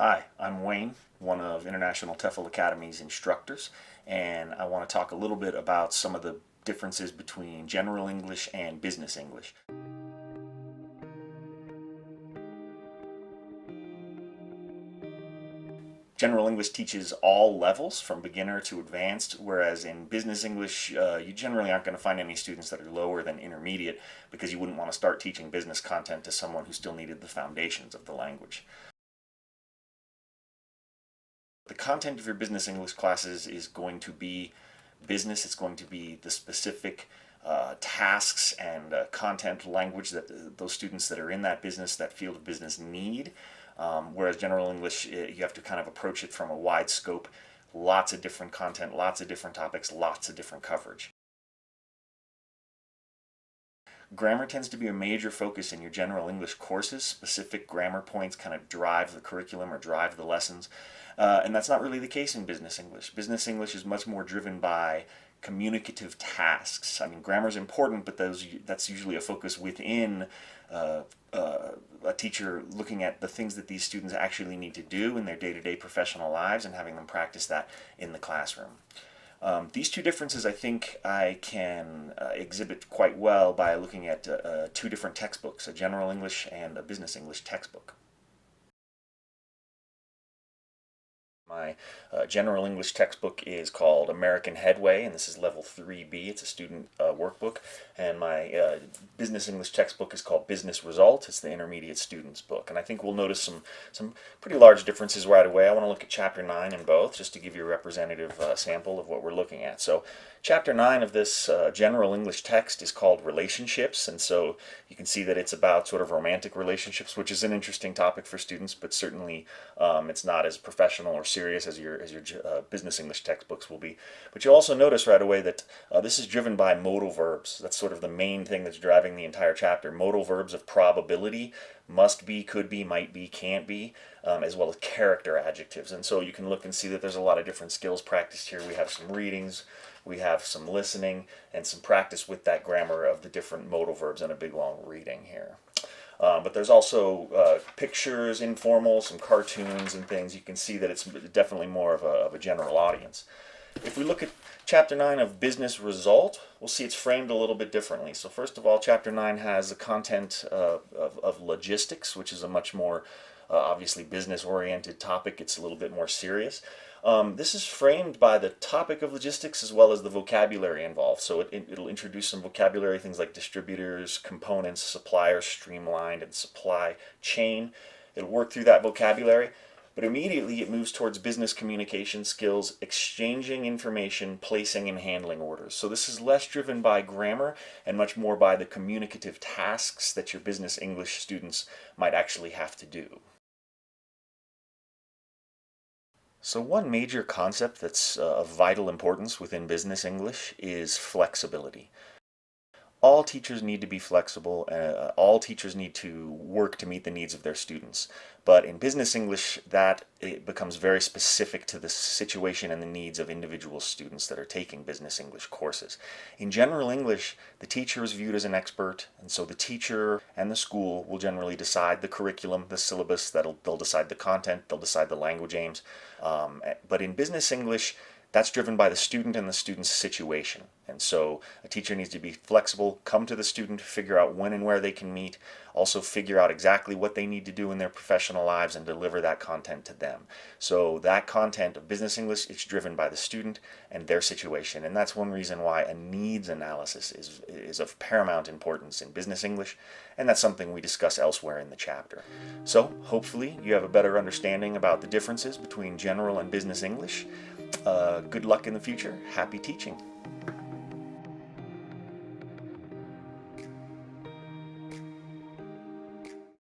Hi, I'm Wayne, one of International TEFL Academy's instructors, and I want to talk a little bit about some of the differences between General English and Business English. General English teaches all levels from beginner to advanced, whereas in Business English, you generally aren't going to find any students that are lower than intermediate because you wouldn't want to start teaching business content to someone who still needed the foundations of the language. The content of your Business English classes is going to be business. It's going to be the specific tasks and content language that those students that are in that business, that field of business need. Whereas General English, you have to kind of approach it from a wide scope, lots of different content, lots of different topics, lots of different coverage. Grammar tends to be a major focus in your General English courses. Specific grammar points kind of drive the curriculum or drive the lessons. And that's not really the case in Business English. Business English is much more driven by communicative tasks. I mean, grammar is important, but that's usually a focus within a teacher looking at the things that these students actually need to do in their day-to-day professional lives and having them practice that in the classroom. These two differences I think I can exhibit quite well by looking at two different textbooks, a General English and a Business English textbook. My General English textbook is called American Headway, and this is level 3B. It's a student workbook. And my Business English textbook is called Business Result. It's the intermediate student's book. And I think we'll notice some pretty large differences right away. I want to look at Chapter 9 in both, just to give you a representative sample of what we're looking at. So Chapter 9 of this General English text is called Relationships, and so you can see that it's about sort of romantic relationships, which is an interesting topic for students, but certainly it's not as professional or serious as your Business English textbooks will be. But you'll also notice right away that this is driven by modal verbs. That's sort of the main thing that's driving the entire chapter. Modal verbs of probability, must be, could be, might be, can't be, as well as character adjectives. And so you can look and see that there's a lot of different skills practiced here. We have some readings, we have some listening, and some practice with that grammar of the different modal verbs and a big long reading here. But there's also pictures, informal, some cartoons and things. You can see that it's definitely more of a general audience. If we look at Chapter 9 of Business Result, we'll see it's framed a little bit differently. So first of all, Chapter 9 has the content of logistics, which is a much more obviously business-oriented topic. It's a little bit more serious. This is framed by the topic of logistics as well as the vocabulary involved. So it'll introduce some vocabulary, things like distributors, components, suppliers, streamlined, and supply chain. It'll work through that vocabulary, but immediately it moves towards business communication skills, exchanging information, placing and handling orders. So this is less driven by grammar and much more by the communicative tasks that your Business English students might actually have to do. So one major concept that's of vital importance within Business English is flexibility. All teachers need to be flexible, all teachers need to work to meet the needs of their students. But in Business English, it becomes very specific to the situation and the needs of individual students that are taking Business English courses. In General English, the teacher is viewed as an expert, and so the teacher and the school will generally decide the curriculum, the syllabus, they'll decide the content, they'll decide the language aims. But in Business English, that's driven by the student and the student's situation. And so a teacher needs to be flexible, come to the student, figure out when and where they can meet, also figure out exactly what they need to do in their professional lives and deliver that content to them. So that content of Business English is driven by the student and their situation. And that's one reason why a needs analysis is of paramount importance in Business English, and that's something we discuss elsewhere in the chapter. So hopefully you have a better understanding about the differences between General and Business English. Good luck in the future. Happy teaching.